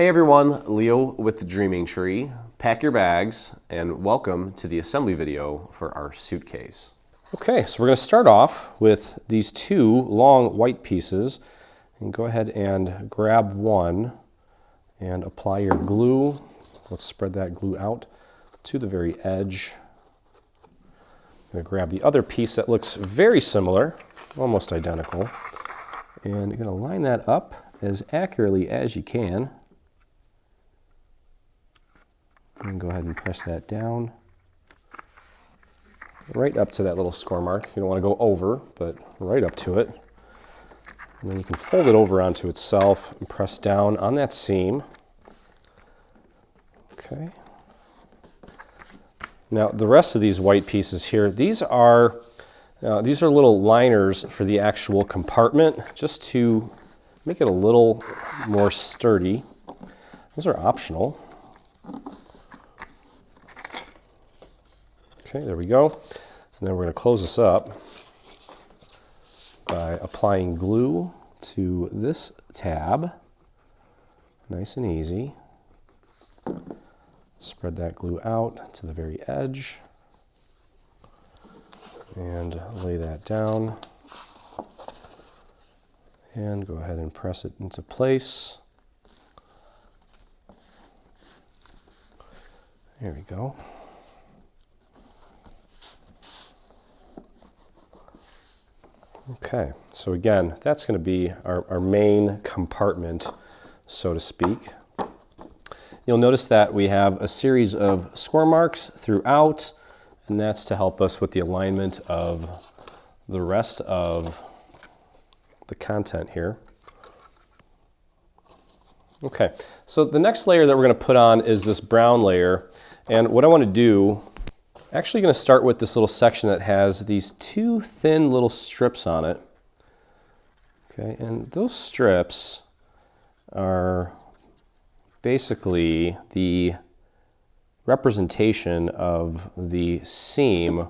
Hey everyone, Leo with the Dreaming Tree. Pack your bags and welcome to the assembly video for our suitcase. Okay, so we're going to start off with these two long white pieces and go ahead and grab one and apply your glue. Let's spread that glue out to the very edge. I'm going to grab the other piece that looks very similar, almost identical, and you're going to line that up as accurately as you can. And go ahead and press that down right up to that little score mark. You don't want to go over, but right up to it. And then you can fold it over onto itself and press down on that seam. Okay. Now the rest of these white pieces here, these are little liners for the actual compartment, just to make it a little more sturdy. Those are optional. Okay, there we go. So now we're going to close this up by applying glue to this tab. Nice and easy. Spread that glue out to the very edge and lay that down. And go ahead and press it into place. There we go. Okay, so again, that's going to be our main compartment, so to speak. You'll notice that we have a series of score marks throughout, and that's to help us with the alignment of the rest of the content here. Okay, so the next layer that we're going to put on is this brown layer, and what I want to do, actually going to start with this little section that has these two thin little strips on it. Okay, and those strips are basically the representation of the seam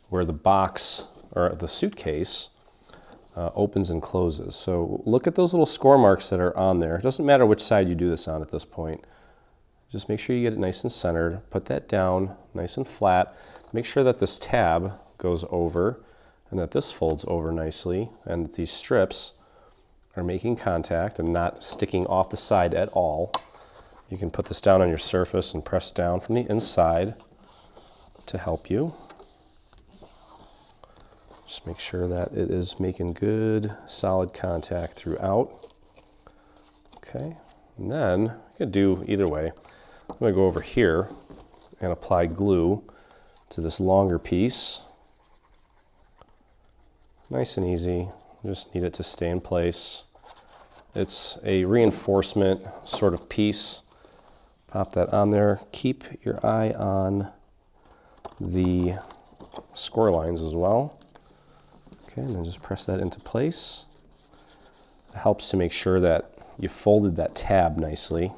where the box or the suitcase opens and closes. So look at those little score marks that are on there. It doesn't matter which side you do this on at this point. Just make sure you get it nice and centered. Put that down nice and flat. Make sure that this tab goes over and that this folds over nicely and that these strips are making contact and not sticking off the side at all. You can put this down on your surface and press down from the inside to help you. Just make sure that it is making good, solid contact throughout. Okay, and then you could do either way. I'm going to go over here and apply glue to this longer piece. Nice and easy. You just need it to stay in place. It's a reinforcement sort of piece. Pop that on there. Keep your eye on the score lines as well. Okay, and then just press that into place. It helps to make sure that you folded that tab nicely,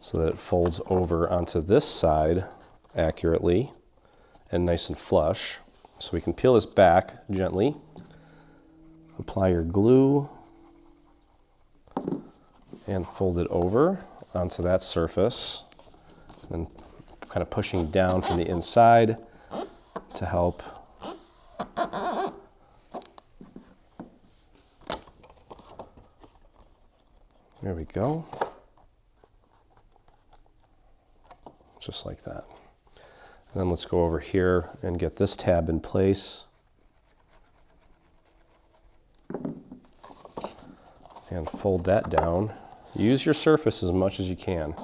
so that it folds over onto this side accurately and nice and flush. So we can peel this back gently, apply your glue, and fold it over onto that surface, and kind of pushing down from the inside to help there we go. Just like that. And then let's go over here and get this tab in place. And fold that down. Use your surface as much as you can.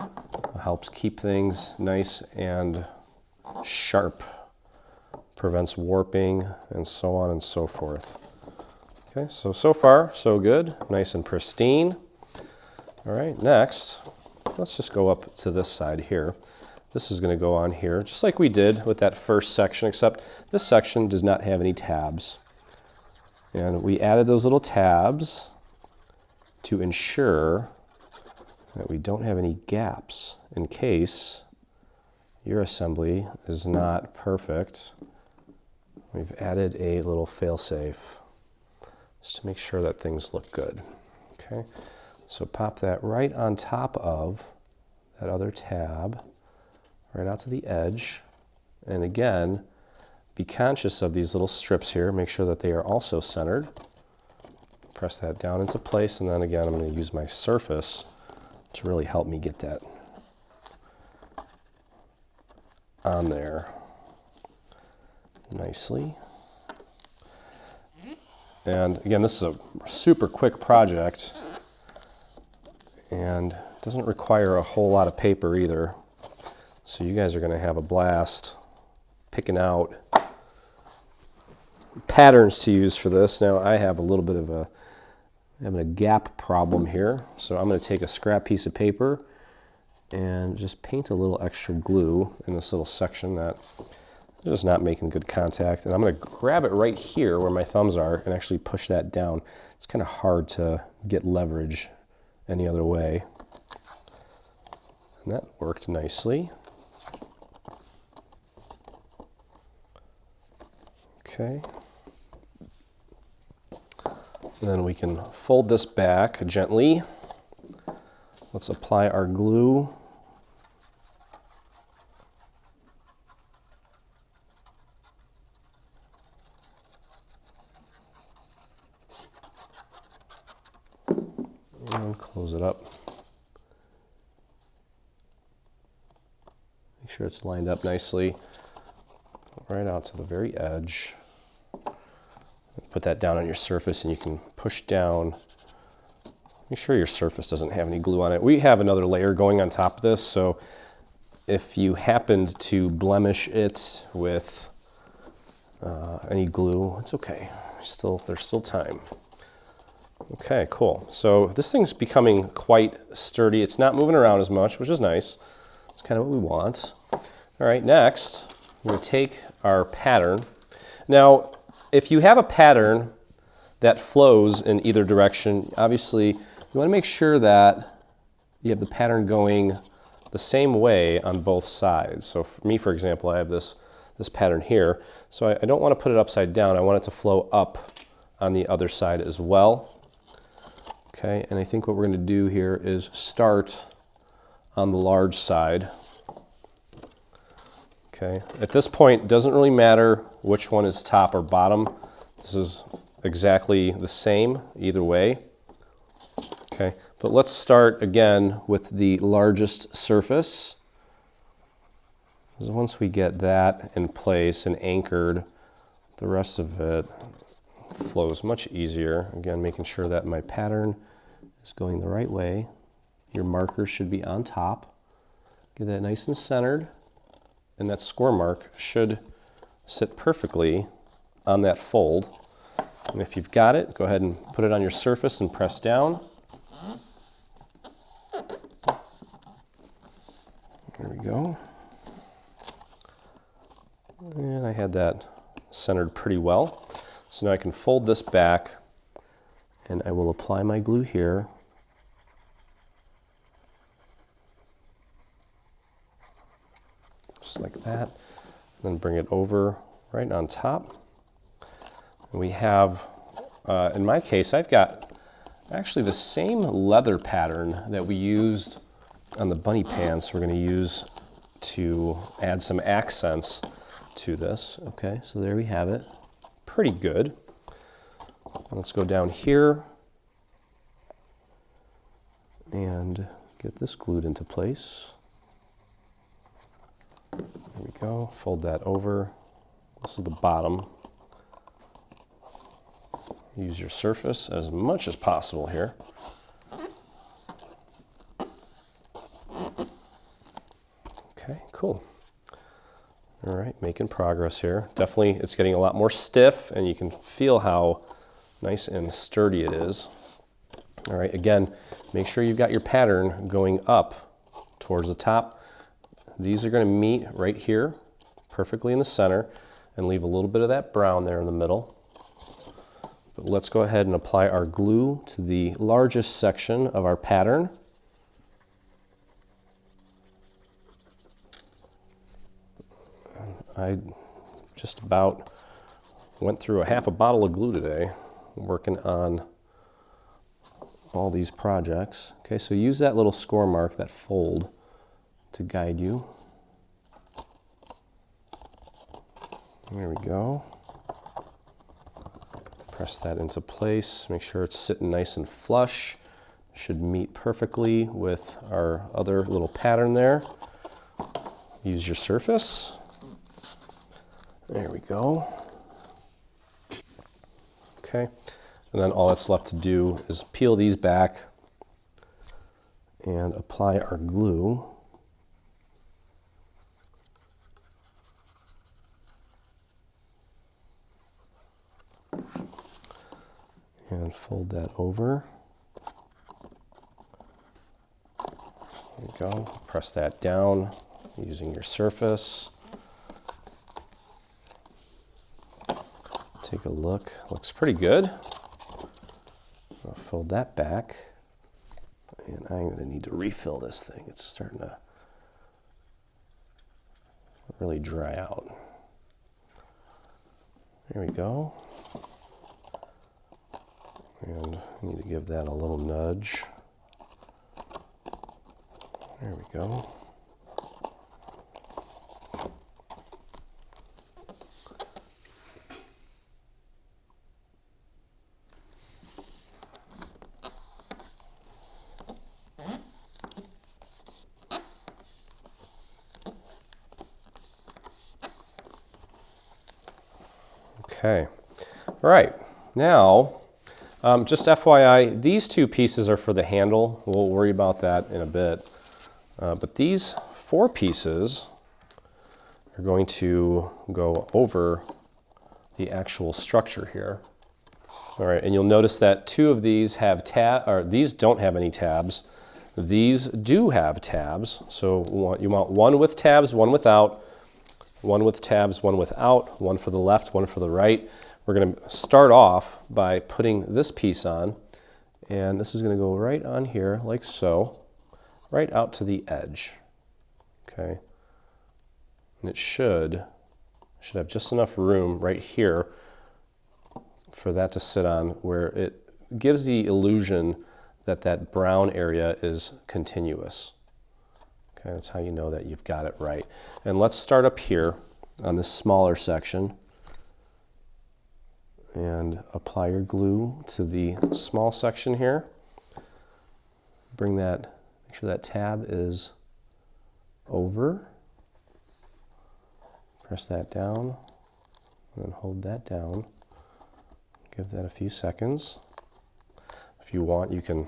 It helps keep things nice and sharp. Prevents warping and so on and so forth. Okay, so far so good. Nice and pristine. All right, next, let's just go up to this side here. This is going to go on here, just like we did with that first section, except this section does not have any tabs. And we added those little tabs to ensure that we don't have any gaps in case your assembly is not perfect. We've added a little fail-safe just to make sure that things look good. Okay, So pop that right on top of that other tab, right out to the edge. And again, be conscious of these little strips here. Make sure that they are also centered. Press that down into place, and then again, I'm going to use my surface to really help me get that on there nicely. And again, this is a super quick project and doesn't require a whole lot of paper either. So you guys are going to have a blast picking out patterns to use for this. Now I have a little bit of a gap problem here, so I'm going to take a scrap piece of paper and just paint a little extra glue in this little section that is just not making good contact. And I'm going to grab it right here where my thumbs are and actually push that down. It's kind of hard to get leverage any other way. And that worked nicely. Okay. And then we can fold this back gently. Let's apply our glue. And close it up. Make sure it's lined up nicely, right out to the very edge. Put that down on your surface and you can push down. Make sure your surface doesn't have any glue on it. We have another layer going on top of this, so if you happened to blemish it with any glue, it's okay. There's still time. Okay, cool. So this thing's becoming quite sturdy. It's not moving around as much, which is nice. It's kind of what we want. All right, next, we're going to take our pattern. Now, if you have a pattern that flows in either direction, obviously you want to make sure that you have the pattern going the same way on both sides. So for me, for example, I have this pattern here. So I don't want to put it upside down. I want it to flow up on the other side as well. Okay, and I think what we're going to do here is start on the large side. Okay, at this point, it doesn't really matter which one is top or bottom. This is exactly the same either way. Okay, but let's start again with the largest surface. Because once we get that in place and anchored, the rest of it flows much easier. Again, making sure that my pattern is going the right way. Your marker should be on top. Get that nice and centered. And that score mark should sit perfectly on that fold. And if you've got it, go ahead and put it on your surface and press down. There we go. And I had that centered pretty well. So now I can fold this back and I will apply my glue here. Just like that. And then bring it over right on top. And we have, in my case, I've got actually the same leather pattern that we used on the bunny pants. We're going to use to add some accents to this. Okay, so there we have it. Pretty good. Let's go down here and get this glued into place. There we go. Fold that over. This is the bottom. Use your surface as much as possible here. Okay, cool. All right, making progress here. Definitely, it's getting a lot more stiff, and you can feel how nice and sturdy it is. All right, again, make sure you've got your pattern going up towards the top. These are going to meet right here, perfectly in the center, and leave a little bit of that brown there in the middle. But let's go ahead and apply our glue to the largest section of our pattern. I just about went through a half a bottle of glue today, working on all these projects. Okay, so use that little score mark, that fold, to guide you. There we go. Press that into place. Make sure it's sitting nice and flush. Should meet perfectly with our other little pattern there. Use your surface. There we go. Okay, and then all that's left to do is peel these back and apply our glue. And fold that over. There you go. Press that down using your surface. Take a look. Looks pretty good. I'll fold that back. And I'm going to need to refill this thing. It's starting to really dry out. There we go. And I need to give that a little nudge. There we go. Okay. All right. Now, just FYI, these two pieces are for the handle. We'll worry about that in a bit. But these 4 pieces are going to go over the actual structure here. All right, and you'll notice that 2 of these have these don't have any tabs. These do have tabs. So you want one with tabs, one without, one with tabs, one without, one for the left, one for the right. We're going to start off by putting this piece on, and this is going to go right on here like so, right out to the edge. Okay, and it should have just enough room right here for that to sit on, where it gives the illusion that that brown area is continuous. Okay, that's how you know that you've got it right. And let's start up here on this smaller section and apply your glue to the small section here. Bring that, make sure that tab is over. Press that down and then hold that down. Give that a few seconds. If you want, you can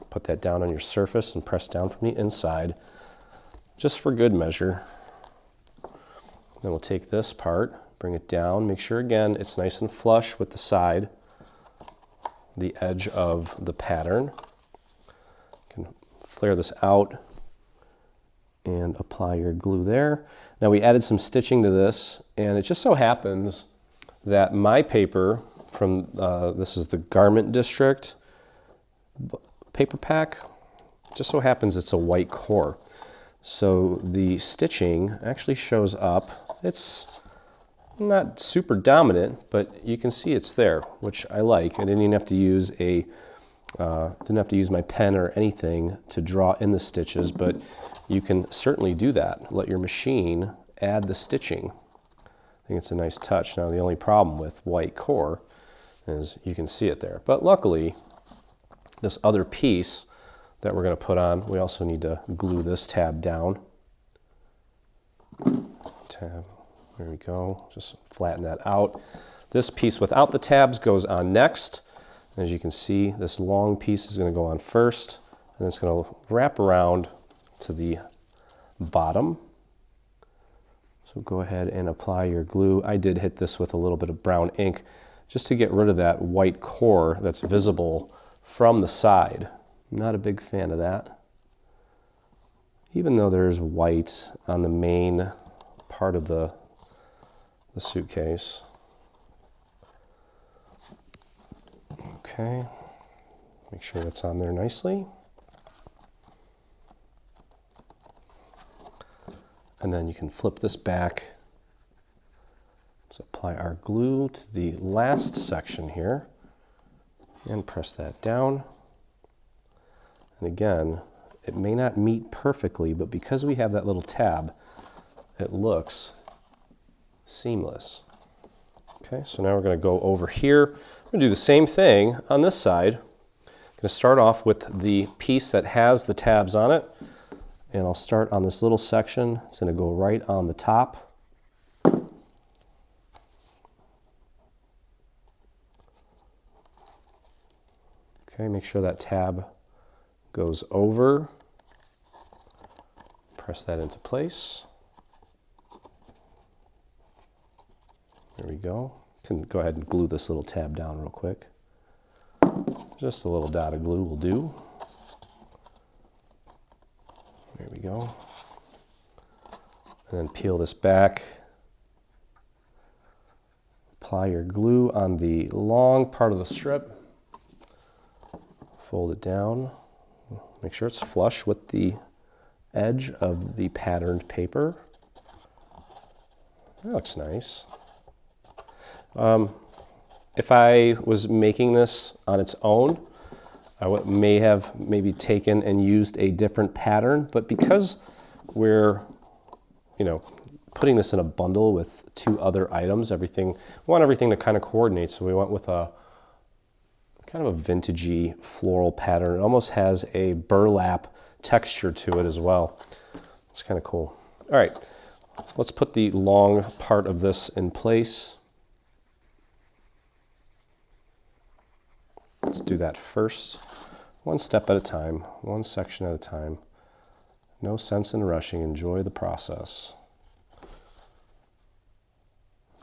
put that down on your surface and press down from the inside, just for good measure. Then we'll take this part, bring it down, make sure again it's nice and flush with the side, the edge of the pattern. You can flare this out and apply your glue there. Now we added some stitching to this, and it just so happens that my paper from, this is the Garment District paper pack, just so happens it's a white core. So the stitching actually shows up. It's not super dominant, but you can see it's there, which I like. I didn't even have to use my pen or anything to draw in the stitches, but you can certainly do that. Let your machine add the stitching. I think it's a nice touch. Now the only problem with white core is you can see it there. But luckily, this other piece that we're going to put on, we also need to glue this tab down. Tab, there we go. Just flatten that out. This piece without the tabs goes on next. As you can see, this long piece is going to go on first, and it's going to wrap around to the bottom. So go ahead and apply your glue. I did hit this with a little bit of brown ink just to get rid of that white core that's visible from the side. I'm not a big fan of that. Even though there's white on the main part of the suitcase. Okay, make sure that's on there nicely. And then you can flip this back. Let's apply our glue to the last section here and press that down. And again, it may not meet perfectly, but because we have that little tab, it looks seamless. Okay, so now we're going to go over here. I'm going to do the same thing on this side. I'm going to start off with the piece that has the tabs on it. And I'll start on this little section. It's going to go right on the top. Okay, make sure that tab goes over. Press that into place. There we go. Can go ahead and glue this little tab down real quick. Just a little dot of glue will do. There we go. And then peel this back. Apply your glue on the long part of the strip. Fold it down. Make sure it's flush with the edge of the patterned paper. That looks nice. If I was making this on its own, I may have maybe taken and used a different pattern, but because we're, putting this in a bundle with two other items, we want everything to kind of coordinate, so we went with a kind of a vintagey floral pattern. It almost has a burlap texture to it as well. It's kind of cool. All right, let's put the long part of this in place. Let's do that first, one step at a time, one section at a time. No sense in rushing, enjoy the process.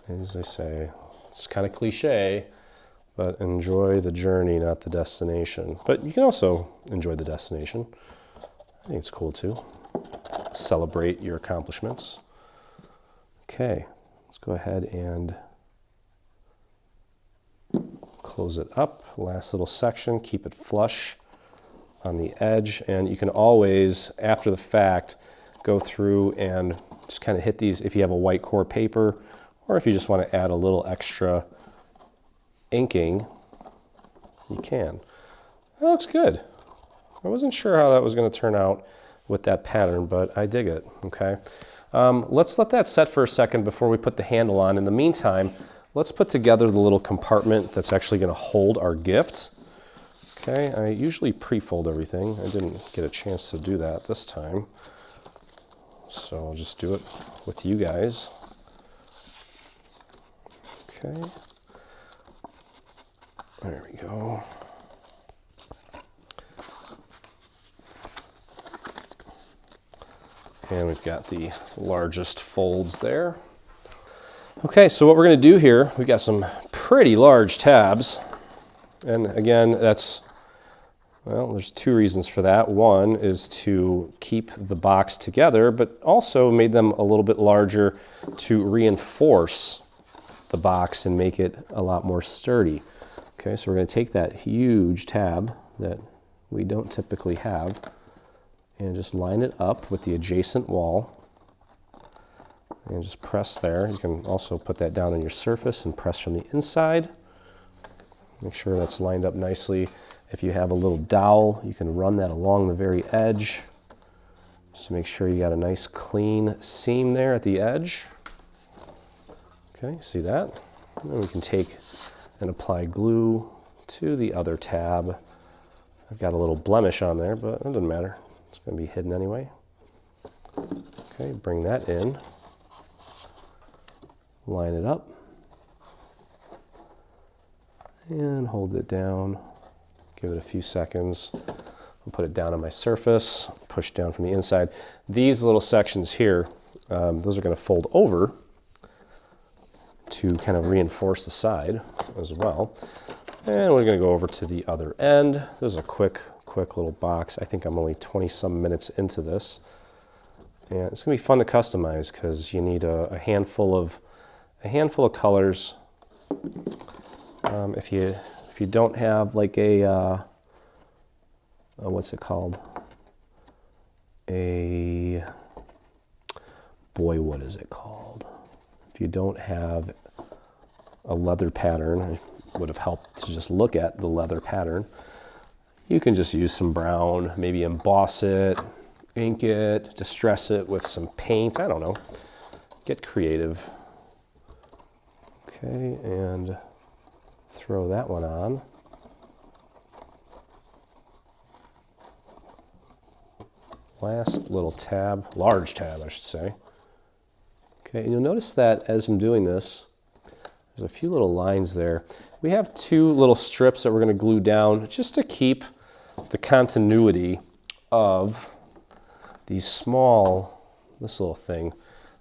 As I say, it's kind of cliche, but enjoy the journey, not the destination. But you can also enjoy the destination. I think it's cool too. Celebrate your accomplishments. Okay, let's go ahead and close it up. Last little section, keep it flush on the edge, and you can always, after the fact, go through and just kind of hit these if you have a white core paper, or if you just want to add a little extra inking, you can. That looks good. I wasn't sure how that was going to turn out with that pattern, but I dig it, okay? Let's let that set for a second before we put the handle on. In the meantime, let's put together the little compartment that's actually going to hold our gift. Okay, I usually pre-fold everything. I didn't get a chance to do that this time, so I'll just do it with you guys. Okay, there we go. And we've got the largest folds there. Okay, so what we're going to do here, we've got some pretty large tabs. And again, there's two reasons for that. One is to keep the box together, but also made them a little bit larger to reinforce the box and make it a lot more sturdy. Okay, so we're going to take that huge tab that we don't typically have and just line it up with the adjacent wall. And just press there. You can also put that down on your surface and press from the inside. Make sure that's lined up nicely. If you have a little dowel, you can run that along the very edge. Just to make sure you got a nice clean seam there at the edge. Okay, see that? And then we can take and apply glue to the other tab. I've got a little blemish on there, but it doesn't matter. It's going to be hidden anyway. Okay, bring that in. Line it up and hold it down. Give it a few seconds. I'll put it down on my surface, push down from the inside. These little sections here, those are going to fold over to kind of reinforce the side as well. And we're going to go over to the other end. This is a quick little box. I think I'm only 20 some minutes into this. And it's going to be fun to customize because you need a handful of colors. If you don't have like a what's it called? What is it called? If you don't have a leather pattern, it would have helped to just look at the leather pattern. You can just use some brown, maybe emboss it, ink it, distress it with some paint. I don't know. Get creative. Okay, and throw that one on. Last little tab, large tab I should say. Okay, and you'll notice that as I'm doing this, there's a few little lines there. We have two little strips that we're going to glue down just to keep the continuity of these small, this little thing,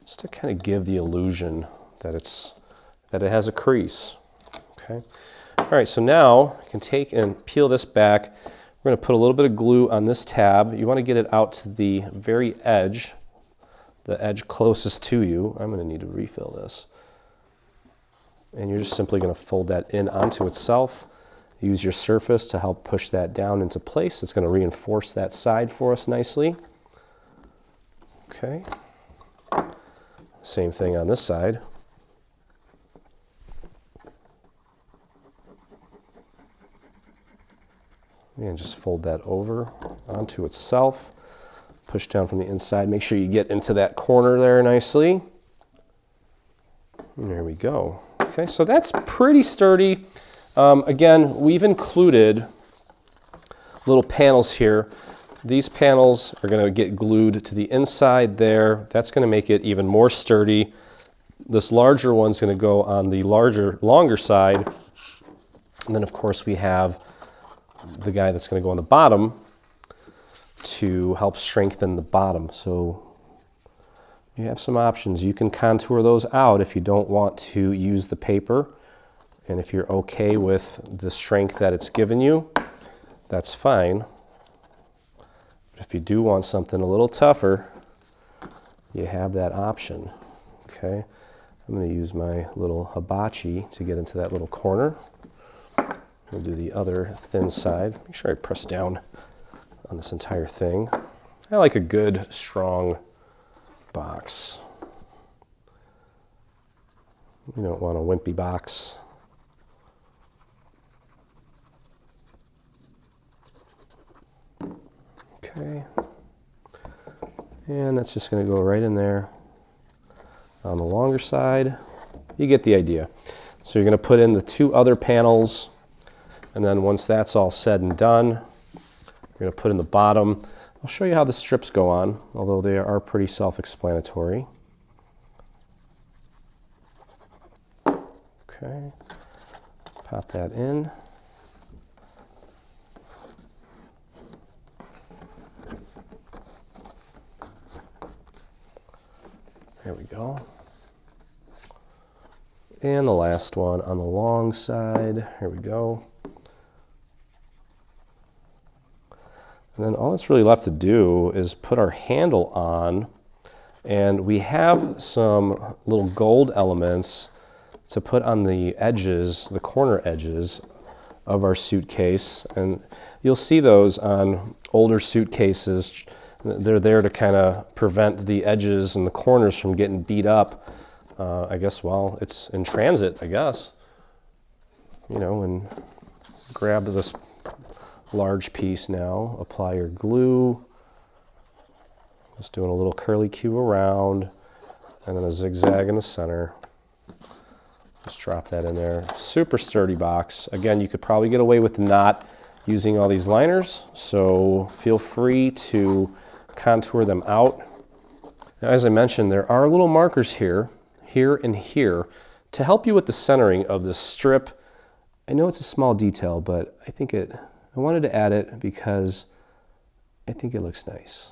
just to kind of give the illusion that it has a crease. Okay. All right, so now I can take and peel this back. We're going to put a little bit of glue on this tab. You want to get it out to the very edge, the edge closest to you. I'm going to need to refill this. And you're just simply going to fold that in onto itself. Use your surface to help push that down into place. It's going to reinforce that side for us nicely. Okay. Same thing on this side. And just fold that over onto itself. Push down from the inside. Make sure you get into that corner there nicely. And there we go. Okay, so that's pretty sturdy. Again, we've included little panels here. These panels are going to get glued to the inside there. That's going to make it even more sturdy. This larger one's going to go on the longer side. And then, of course, we have the guy that's going to go on the bottom to help strengthen the bottom. So you have some options. You can contour those out if you don't want to use the paper. And if you're okay with the strength that it's given you, that's fine. But if you do want something a little tougher, you have that option. Okay, I'm going to use my little hibachi to get into that little corner. We'll do the other thin side. Make sure I press down on this entire thing. I like a good, strong box. You don't want a wimpy box. Okay. And that's just going to go right in there on the longer side. You get the idea. So you're going to put in the two other panels. And then once that's all said and done, you're going to put in the bottom. I'll show you how the strips go on, although they are pretty self-explanatory. Okay, pop that in. There we go. And the last one on the long side. Here we go. And then all that's really left to do is put our handle on, and we have some little gold elements to put on the edges, the corner edges of our suitcase. And you'll see those on older suitcases. They're there to kind of prevent the edges and the corners from getting beat up, I guess, while it's in transit, I guess. You know, and grab this large piece now, apply your glue, just doing a little curly cue around, and then a zigzag in the center. Just drop that in there. Super sturdy box. Again, you could probably get away with not using all these liners, so feel free to contour them out. Now, as I mentioned, there are little markers here, and here, to help you with the centering of this strip. I know it's a small detail, but I wanted to add it because I think it looks nice.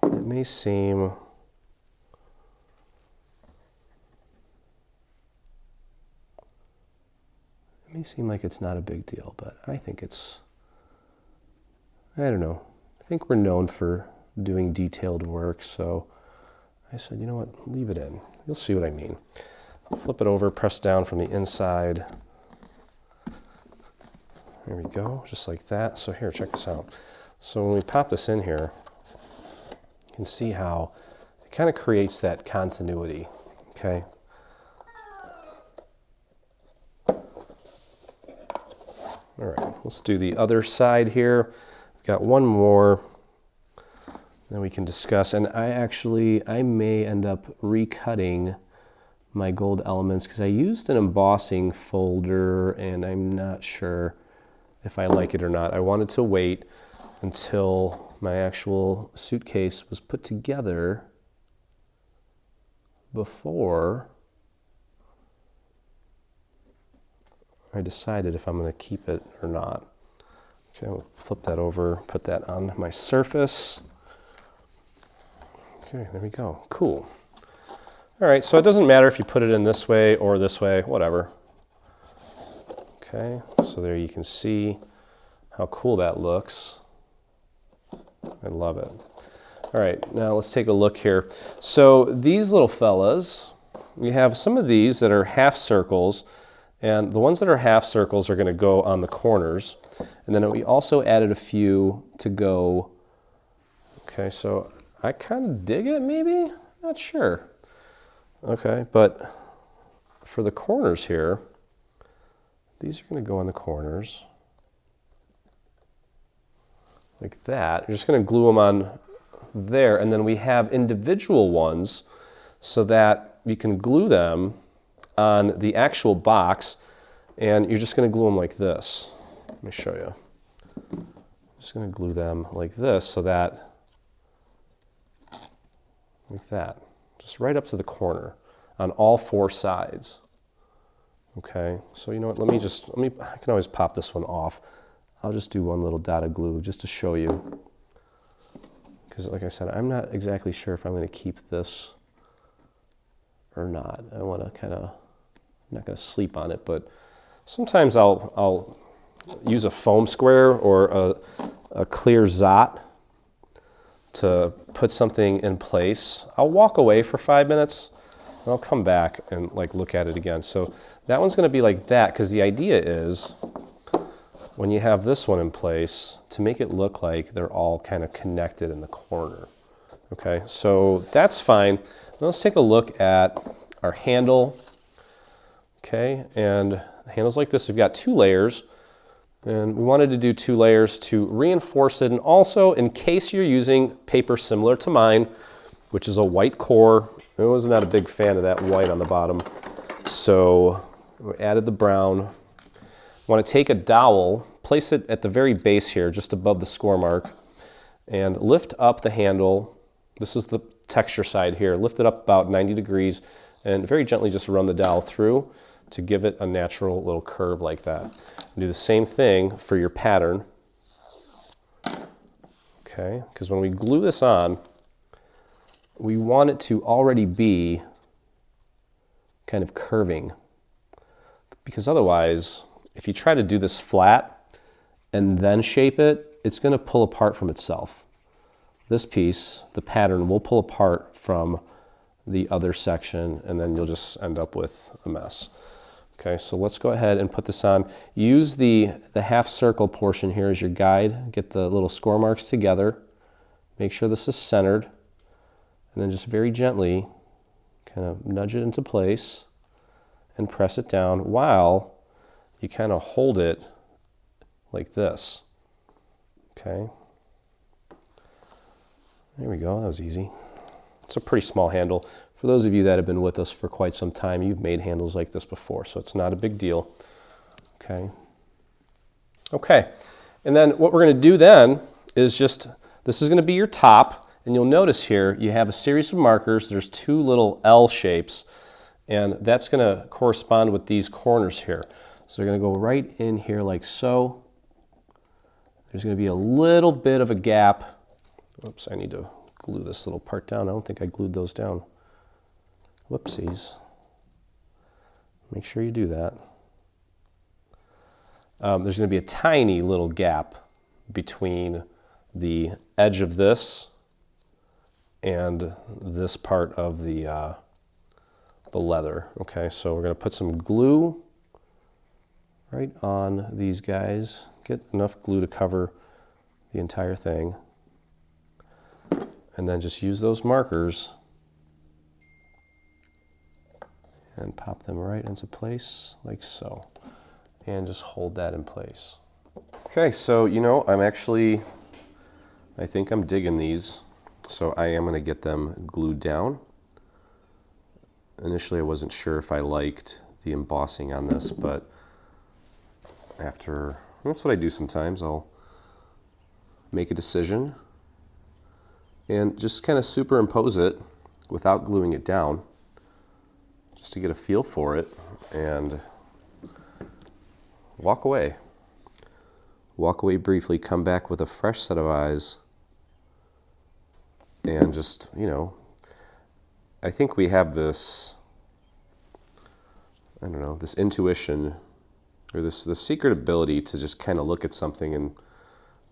It may seem like it's not a big deal, but I think it's, I don't know. I think we're known for doing detailed work, so I said, you know what, leave it in. You'll see what I mean. Flip it over, press down from the inside. There we go, just like that. So here, check this out. So when we pop this in here, you can see how it kind of creates that continuity, okay? let's do the other side here. We've got one more that we can discuss, and I may end up recutting my gold elements because I used an embossing folder and I'm not sure if I like it or not. I wanted to wait until my actual suitcase was put together before I decided if I'm going to keep it or not. Okay, I'll flip that over, put that on my surface. Okay, there we go. Cool. All right, so it doesn't matter if you put it in this way or this way, whatever. Okay, so there you can see how cool that looks. I love it. All right, now let's take a look here. So these little fellas, we have some of these that are half circles, and the ones that are half circles are going to go on the corners. And then we also added a few to go. Okay, so I kind of dig it, maybe? Not sure. Okay, but for the corners here, these are going to go on the corners like that. You're just going to glue them on there, and then we have individual ones so that you can glue them on the actual box, and you're just going to glue them like this. Let me show you. I'm just going to glue them like this so that, like that, just right up to the corner on all four sides. Okay, so you know what, I can always pop this one off. I'll just do one little dot of glue just to show you. Because like I said, I'm not exactly sure if I'm going to keep this or not. I want to kind of, I'm not going to sleep on it, but sometimes I'll use a foam square or a clear Zot to put something in place. I'll walk away for 5 minutes and I'll come back and like look at it again. So that one's going to be like that because the idea is when you have this one in place to make it look like they're all kind of connected in the corner. Okay, so that's fine. Now let's take a look at our handle. Okay, and the handle's like this. We've got 2 layers. And we wanted to do 2 layers to reinforce it, and also in case you're using paper similar to mine, which is a white core. I was not a big fan of that white on the bottom, so we added the brown. Want to take a dowel, place it at the very base here, just above the score mark, and lift up the handle. This is the texture side here. Lift it up about 90 degrees, and very gently just run the dowel through to give it a natural little curve like that. Do the same thing for your pattern. Okay, because when we glue this on, we want it to already be kind of curving. Because otherwise, if you try to do this flat and then shape it, it's going to pull apart from itself. This piece, the pattern, will pull apart from the other section, and then you'll just end up with a mess. Okay, so let's go ahead and put this on. Use the half circle portion here as your guide. Get the little score marks together. Make sure this is centered. And then just very gently kind of nudge it into place and press it down while you kind of hold it like this. Okay. There we go, that was easy. It's a pretty small handle. For those of you that have been with us for quite some time, you've made handles like this before, so it's not a big deal. Okay. Okay, and then what we're going to do then is just, this is going to be your top, and you'll notice here you have a series of markers. There's 2 little L shapes, and that's going to correspond with these corners here. So they're going to go right in here like so. There's going to be a little bit of a gap. Oops, I need to glue this little part down. I don't think I glued those down. Whoopsies. Make sure you do that. There's going to be a tiny little gap between the edge of this and this part of the leather. Okay, so we're going to put some glue right on these guys. Get enough glue to cover the entire thing. And then just use those markers and pop them right into place like so. And just hold that in place. Okay, so I think I'm digging these, so I am going to get them glued down. Initially I wasn't sure if I liked the embossing on this, but that's what I do sometimes. I'll make a decision and just kind of superimpose it without gluing it down, just to get a feel for it, and walk away. Walk away briefly, come back with a fresh set of eyes, and just, I think we have this, this intuition, or this secret ability to just kind of look at something and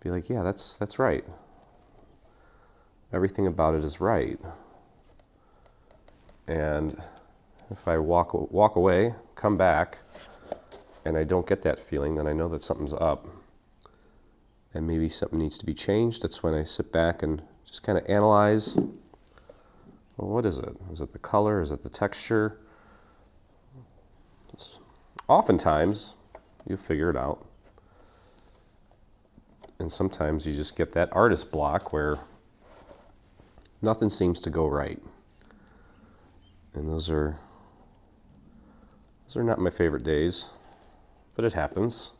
be like, yeah, that's right. Everything about it is right. And if I walk away, come back, and I don't get that feeling, then I know that something's up. And maybe something needs to be changed. That's when I sit back and just kind of analyze. Well, what is it? Is it the color? Is it the texture? Oftentimes, you figure it out. And sometimes you just get that artist block where nothing seems to go right. And those are not my favorite days, but it happens.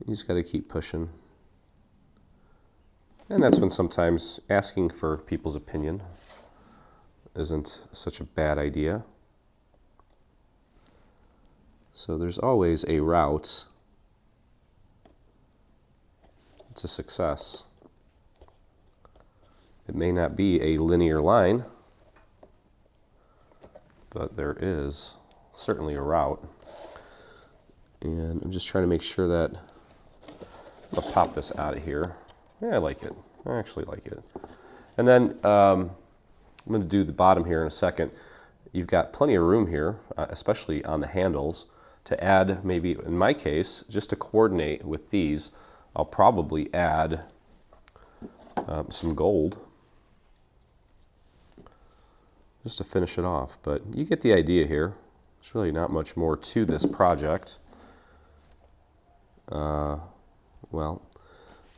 You just got to keep pushing. And that's when sometimes asking for people's opinion isn't such a bad idea. So there's always a route to success. It may not be a linear line, but there is certainly a route. And I'm just trying to make sure that I'll pop this out of here. Yeah, I like it. I actually like it. And then I'm going to do the bottom here in a second. You've got plenty of room here, especially on the handles, to add, maybe in my case, just to coordinate with these, I'll probably add some gold just to finish it off. But you get the idea here. There's really not much more to this project. Well,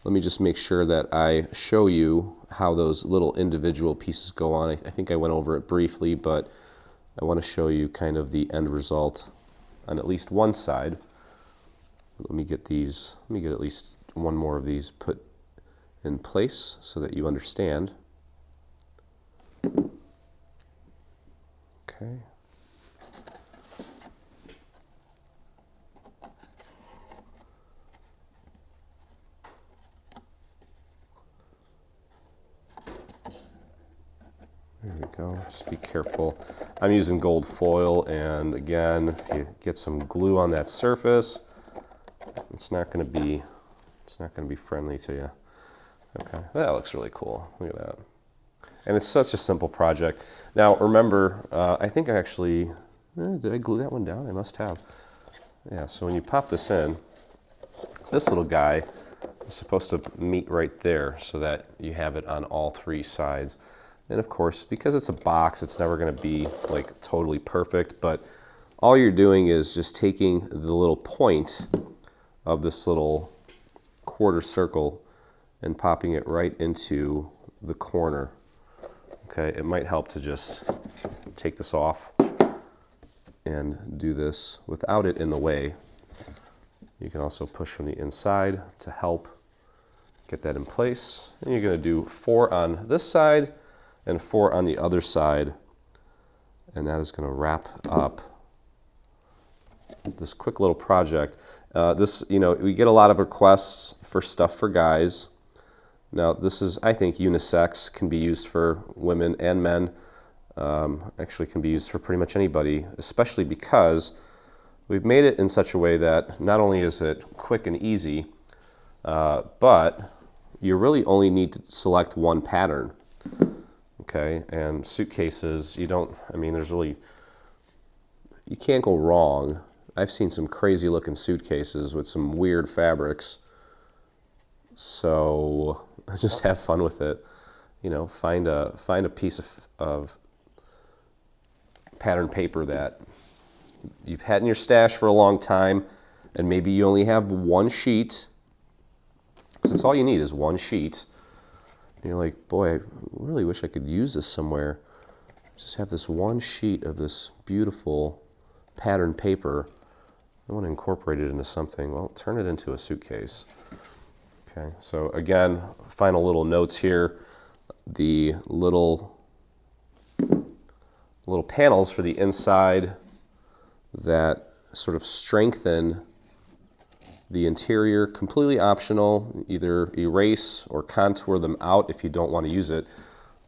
let me just make sure that I show you how those little individual pieces go on. I think I went over it briefly, but I want to show you kind of the end result on at least one side. Let me get at least one more of these put in place so that you understand. Okay. There we go. Just be careful. I'm using gold foil, and again, if you get some glue on that surface, it's not going to be friendly to you. Okay, that looks really cool. Look at that. And it's such a simple project. Now remember, I think I actually did I glue that one down? I must have. Yeah. So when you pop this in, this little guy is supposed to meet right there, so that you have it on all three sides. And of course, because it's a box, it's never going to be like totally perfect, but all you're doing is just taking the little point of this little quarter circle and popping it right into the corner. Okay, it might help to just take this off and do this without it in the way. You can also push from the inside to help get that in place. And you're going to do 4 on this side and 4 on the other side, and that is going to wrap up this quick little project. We get a lot of requests for stuff for guys. Now this is, I think, unisex, can be used for women and men. Actually can be used for pretty much anybody, especially because we've made it in such a way that not only is it quick and easy, but you really only need to select one pattern. Okay, and suitcases, you can't go wrong. I've seen some crazy looking suitcases with some weird fabrics. So just have fun with it. Find a piece of pattern paper that you've had in your stash for a long time, and maybe you only have one sheet because it's all you need is one sheet. And you're like, boy, I really wish I could use this somewhere. Just have this one sheet of this beautiful patterned paper. I want to incorporate it into something. Well, turn it into a suitcase. Okay, so again, final little notes here. The little panels for the inside that sort of strengthen the interior, completely optional. Either erase or contour them out if you don't want to use it.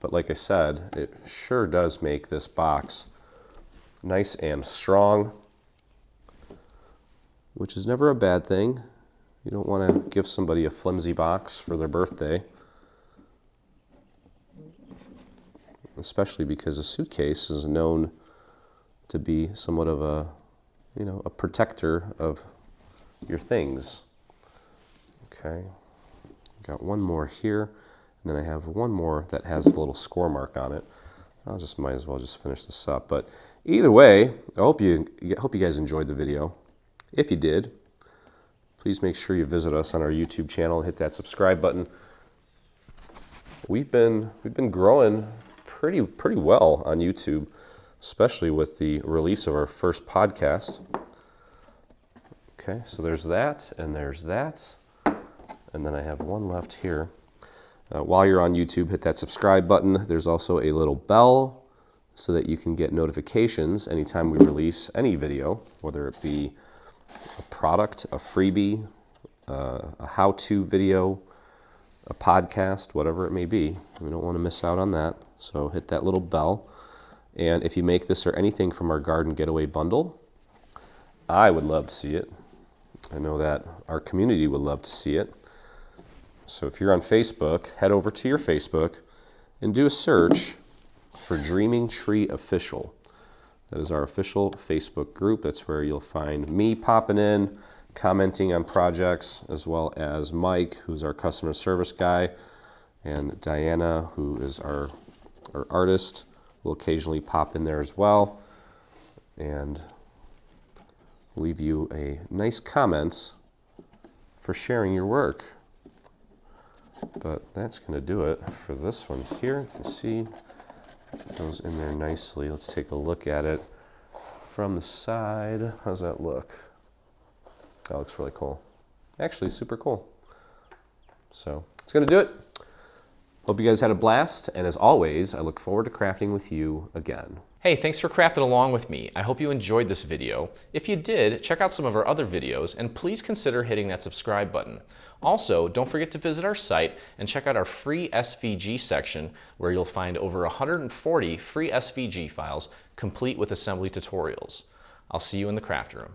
But like I said, it sure does make this box nice and strong, which is never a bad thing. You don't want to give somebody a flimsy box for their birthday, especially because a suitcase is known to be somewhat of a, a protector of your things. Okay, got one more here, and then I have one more that has a little score mark on it. Might as well just finish this up. But either way, I hope you guys enjoyed the video. If you did, please make sure you visit us on our YouTube channel and hit that subscribe button. We've been growing pretty well on YouTube, especially with the release of our first podcast. Okay, so there's that, and there's that, and then I have one left here. While you're on YouTube, hit that subscribe button. There's also a little bell so that you can get notifications anytime we release any video, whether it be a product, a freebie, a how-to video, a podcast, whatever it may be. We don't want to miss out on that, so hit that little bell. And if you make this or anything from our Garden Getaway bundle, I would love to see it. I know that our community would love to see it. So if you're on Facebook, head over to your Facebook and do a search for Dreaming Tree Official. That is our official Facebook group. That's where you'll find me popping in, commenting on projects, as well as Mike, who's our customer service guy, and Diana, who is our artist, will occasionally pop in there as well and leave you a nice comments for sharing your work. But that's going to do it for this one here. You can see it goes in there nicely. Let's take a look at it from the side. How's that look? That looks really cool. Actually, super cool. So that's going to do it. Hope you guys had a blast. And as always, I look forward to crafting with you again. Hey, thanks for crafting along with me. I hope you enjoyed this video. If you did, check out some of our other videos and please consider hitting that subscribe button. Also, don't forget to visit our site and check out our free SVG section where you'll find over 140 free SVG files complete with assembly tutorials. I'll see you in the craft room.